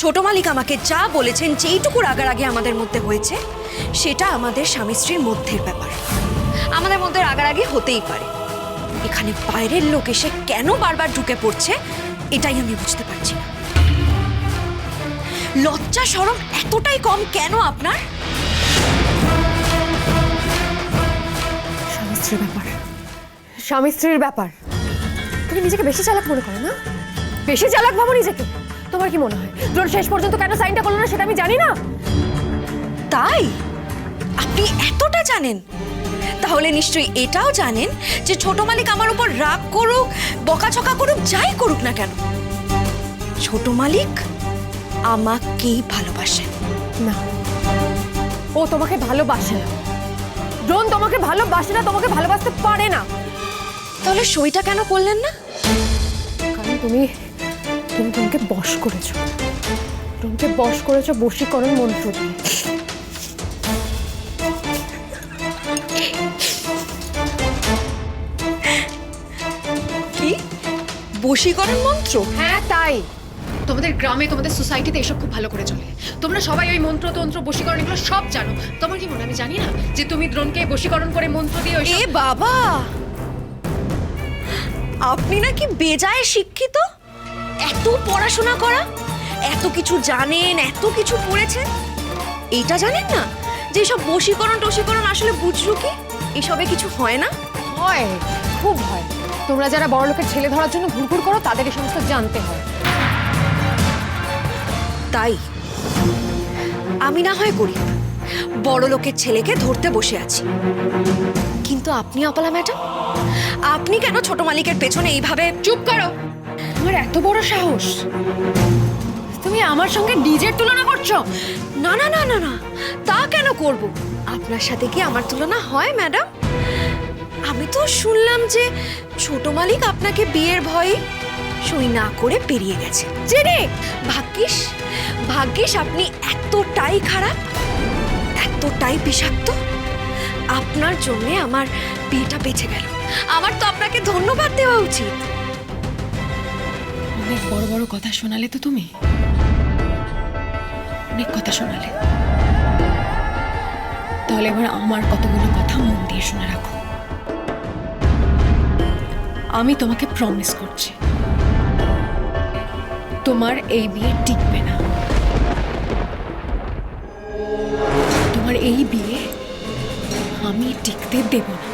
ছোট মালিক আমাকে যা বলেছেন, যেইটুকু রাগারাগি আমাদের মধ্যে হয়েছে সেটা আমাদের স্বামী স্ত্রীর মধ্যের ব্যাপার। আমাদের মধ্যে রাগারাগি হতেই পারে, এখানে বাইরের লোক এসে কেন বারবার ঢুকে পড়ছে এটাই আমি বুঝতে পারছি না। লজ্জা শরম এতটাই কম কেন আপনার? স্বামী স্ত্রীর ব্যাপার, স্বামী স্ত্রীর ব্যাপার। তুমি নিজেকে বেশি চালাক মনে করো না? বেশি চালাক ভাবো নিজেকে। তোমার কি মনে হয় ড্রোন শেষ পর্যন্ত কেন সাইনটা করলো না সেটা আমি জানি না? তাই আপনি এতটা জানেন? তাহলে নিশ্চয়ই এটাও জানেন যে ছোট মালিক আমার উপর রাগ করুক, বকাঝকা করুক, যাই করুক না কেন, ছোট মালিক আমাকেই ভালোবাসেন। না, ও তোমাকে ভালোবাসে না। ড্রোন তোমাকে ভালোবাসে না, তোমাকে ভালোবাসতে পারে না। তাহলে সইটা কেন করলেন না? কারণ তুমি ড্রোনকে বশ করেছো। ড্রোনকে বশ করেছো বশীকরণ মন্ত্র দিয়ে। কি বশীকরণ মন্ত্র? হ্যাঁ তাই। তোমাদের গ্রামে, তোমাদের সোসাইটিতে এসব খুব ভালো করে চলে। তোমরা সবাই ওই মন্ত্রতন্ত্র বশীকরণ এগুলো সব জানো। তোমার কি মনে আমি জানি না যে তুমি ড্রোনকে বশীকরণ করে মন্ত্র দিয়ে ওই এ বাবা, আপনি নাকি বেজায় শিক্ষিত, এত পড়াশোনা করা, এত কিছু জানেন, এত কিছু পড়েছেন, এইটা জানেন না যে সব বশীকরণ টশীকরণ আসলে বুঝলো কি এসবে কিছু হয় না? হয়, খুব হয়। তোমরা যারা বড় লোকের ছেলে ধরার জন্য ঘুরঘুর করো তাদের এই সমস্ত জানতে হয়। তাই আমি না হয় গরিব, বড় লোকের ছেলেকে ধরতে বসে আছি, কিন্তু আপনি অপলা ম্যাডাম, আপনি কেন ছোট মালিকের পেছনে এইভাবে? চুপ করো। তোমার এত বড় সাহস, তুমি আমার সঙ্গে নিজের তুলনা করছো? না না না না না, তা কেন করব? আপনার সাথে কি আমার তুলনা হয় ম্যাডাম? আমি তো শুনলাম যে ছোট মালিক আপনাকে বিয়ের ভয়ে সই না করে বেরিয়ে গেছে। জেনে ভাগ্যিস, ভাগ্যিস আপনি এতটাই খারাপ, এতটাই বিষাক্ত, আপনার জন্যে আমার বিয়েটা বেঁচে গেল। আমার তো আপনাকে ধন্যবাদ দেওয়া উচিত। অনেক বড় বড় কথা শোনালে তো তুমি, অনেক কথা শোনালে। তাহলে এবার আমার কতগুলো কথা মন দিয়ে শুনে রাখো। আমি তোমাকে প্রমিস করছি, তোমার এই বিয়ে টিকবে না। তোমার এই বিয়ে আমি টিকতে দেব না।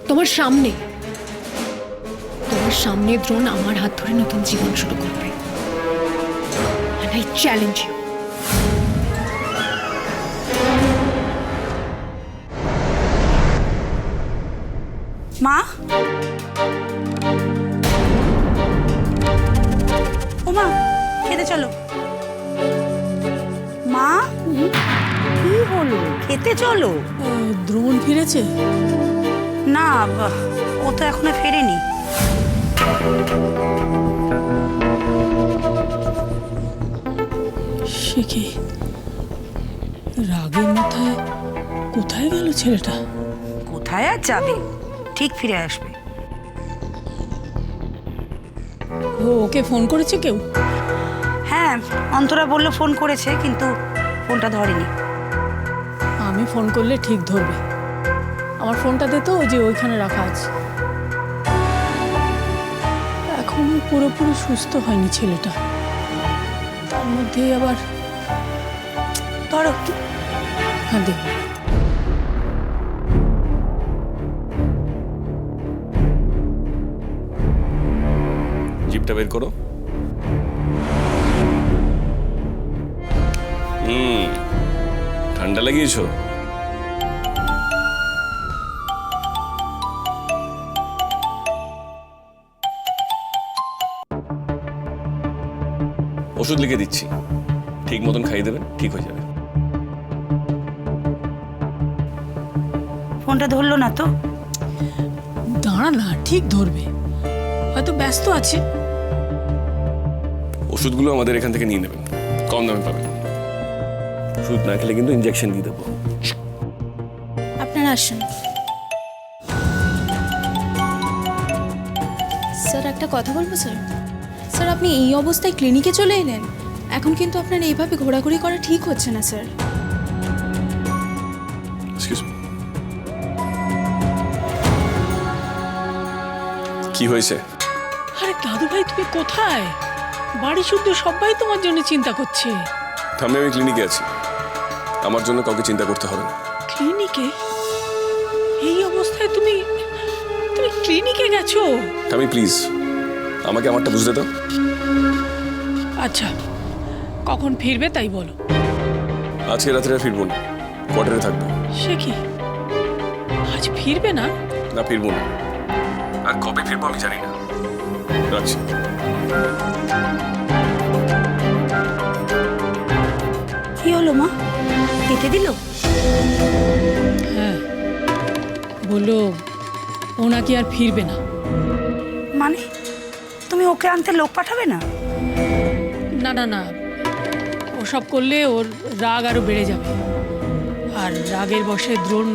তোমার সামনে দ্রোণ আমার হাত ধরে নতুন জীবন শুরু করবে। And I challenge you. মা, ও মা, খেতে চলো। মা, কি হলো? খেতে চলো। দ্রোণ ফিরেছে? না, ও তো এখনো ফেরেনি। সে কি রাগের মাথায় কোথায় গেল ছেলেটা? কোথায় আর যাবে, ঠিক ফিরে আসবে। ওকে ফোন করেছে কেউ? হ্যাঁ, অন্তরা বললো ফোন করেছে, কিন্তু ফোনটা ধরেনি। আমি ফোন করলে ঠিক ধরবে। আমার ফোনটা দে তো, ওই যে ওইখানে রাখা আছে। এখনো পুরোপুরি সুস্থ হয়নি ছেলেটা, তার মধ্যেই আবার। ধরো। হ্যাঁ দে। জিপটা বের করো। ঠান্ডা লাগিয়েছো? ওষুধ লিখে দিচ্ছি, ঠিক মতন খাইয়ে দেবেন, ঠিক হয়ে যাবে। ফোনটা ধরলো না তো? দাঁড়া না, ঠিক ধরবে, হয়তো ব্যস্ত আছে। ওষুধগুলো আমাদের এখান থেকে নিয়ে নেবেন, কম দামে পাবেন। ওষুধ না খেলে কিন্তু ইঞ্জেকশন দিয়ে দেবো। আপনারা আসুন। স্যার একটা কথা বলবো স্যার? স্যার আপনি এই অবস্থায় ক্লিনিকে চলে এলেন? এখন কিন্তু আপনার এইভাবে ঘোরাঘুরি করা ঠিক হচ্ছে না স্যার। এক্সকিউজ মি, কি হয়েছে? আরে দাদু ভাই তুমি কোথায়? বাড়ি শুদ্ধ সবাই তোমার জন্য চিন্তা করছে। আমি ক্লিনিকে আছি, আমার জন্য কাউকে চিন্তা করতে হবে না। ক্লিনিকে? এই অবস্থায় তুমি তুমি ক্লিনিকে গেছো? আমি প্লিজ আমাকে আমারটা বুঝতে দাও। আচ্ছা কখন ফিরবে তাই বলো। আজকে রাত্রে আর ফিরবো না, কোয়ার্টারে থাকবো। সে কি আজ ফিরবে না? না, ফিরবো না। আর কবে ফিরবো আমি জানি না। রাখছি। কি হলো মা, কেটে দিল? হ্যাঁ, বললো ও নাকি আর ফিরবে না। মানে তুমি ওকে আনতে লোক পাঠাবে না? না না না, ওসব করলে ওর রাগ আরো বেড়ে যাবে। আর রাগের বশে দ্রোণ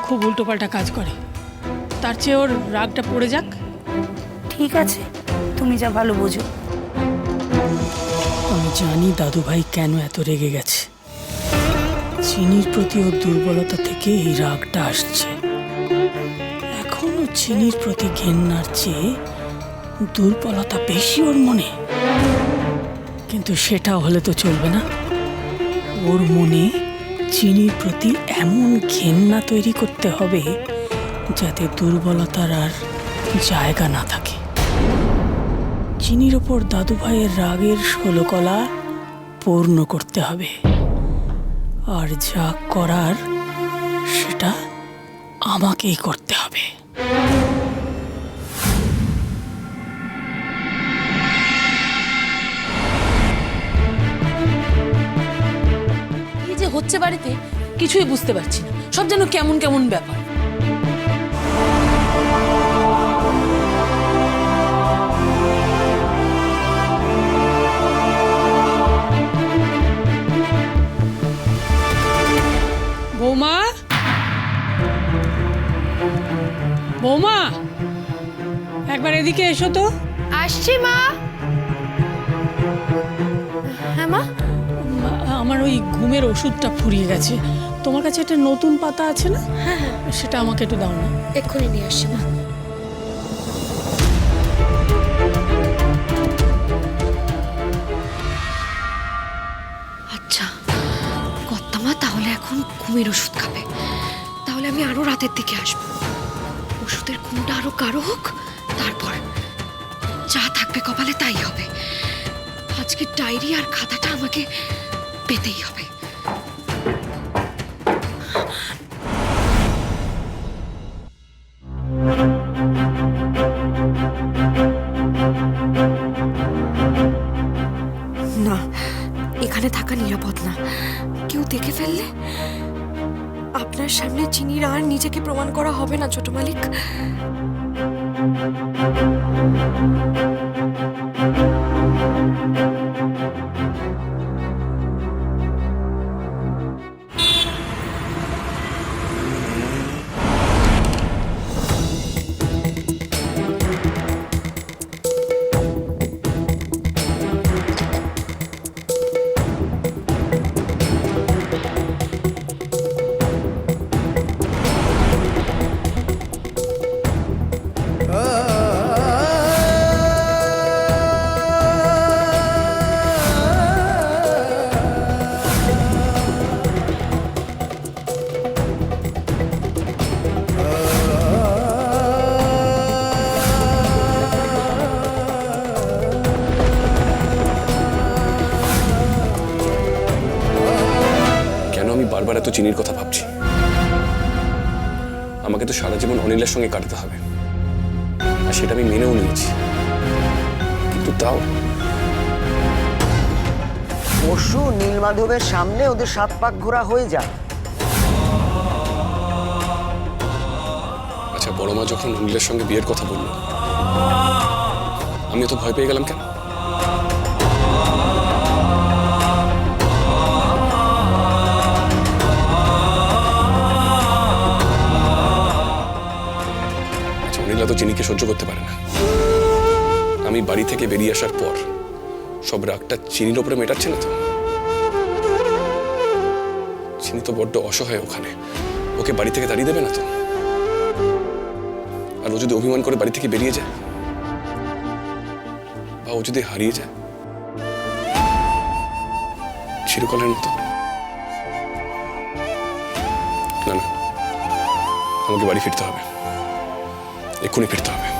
খুব উল্টোপাল্টা কাজ করে। তার চেয়ে ওর রাগটা পড়ে যাক। ঠিক আছে, তুমি যা ভালো বোঝো। আমি জানি দাদু ভাই কেন এত রেগে গেছে। চিনির প্রতি ওর দুর্বলতা থেকে এই রাগটা আসছে। এখনো চিনির প্রতি ঘেন্নার চেয়ে দুর্বলতা বেশি ওর মনে। কিন্তু সেটা হলে তো চলবে না। ওর মনে চিনির প্রতি এমন ঘেন্না তৈরি করতে হবে যাতে দুর্বলতার আর জায়গা না থাকে। চিনির ওপর দাদু ভাইয়ের রাগের ষোলকলা পূর্ণ করতে হবে। আর যা করার সেটা আমাকেই করতে হবে। কি যে হচ্ছে বাড়িতে কিছুই বুঝতে পারছি না। সব যেন কেমন কেমন ব্যাপার। বৌমা, বৌমা, একবার এদিকে এসো তো। আসছি মা। হ্যাঁ মা। আমার ওই ঘুমের ওষুধটা ফুরিয়ে গেছে। তোমার কাছে একটা নতুন পাতা আছে না? হ্যাঁ, সেটা আমাকে একটু দাও না। এক্ষুনি নিয়ে আসছি মা। আচ্ছা, কর্তামা তাহলে এখন ঘুমের ওষুধ খাবে। তাহলে আমি আরো রাতের দিকে আসবো। ওষুধের ঘুমটা আরো গাঢ় হোক, তারপর যা থাকবে কপালে তাই হবে। আজকে ডায়েরি আর খাতাটা আমাকে পেতেই হবে। না, এখানে থাকা নিরাপদ না। কেউ দেখে ফেললে? আপনার সামনে চিনির আর নিজেকে প্রমাণ করা হবে না ছোট মালিক। বারবার এত চিনির কথা ভাবছি। আমাকে তো সারা জীবন অনিলের সঙ্গে কাটাতে হবে, আর সেটা আমি মেনেও নিয়েছি। কিন্তু তাও পরশু নীলমাধবের সামনে ওদের 7 পাক ঘোরা হয়ে যায়। আচ্ছা, বড় মা যখন অনিলের সঙ্গে বিয়ের কথা বলল, আমি তো ভয় পেয়ে গেলাম কেন? তো চিনিকে সহ্য করতে পারে না। আমি বাড়ি থেকে বেরিয়ে আসার পর সব রাগটা চিনির ওপরে মেটাচ্ছে না তো? চিনি তো বড্ড অসহায় ওখানে, ওকে বাড়ি থেকে তাড়িয়ে দেবে না তো? আর ও যদি অভিমান করে বাড়ি থেকে বেরিয়ে যায়, বা ও যদি হারিয়ে যায় চিরকালের মতো? না না, আমাকে বাড়ি ফিরতে হবে, এক্ষুনি ফিরতে হবে।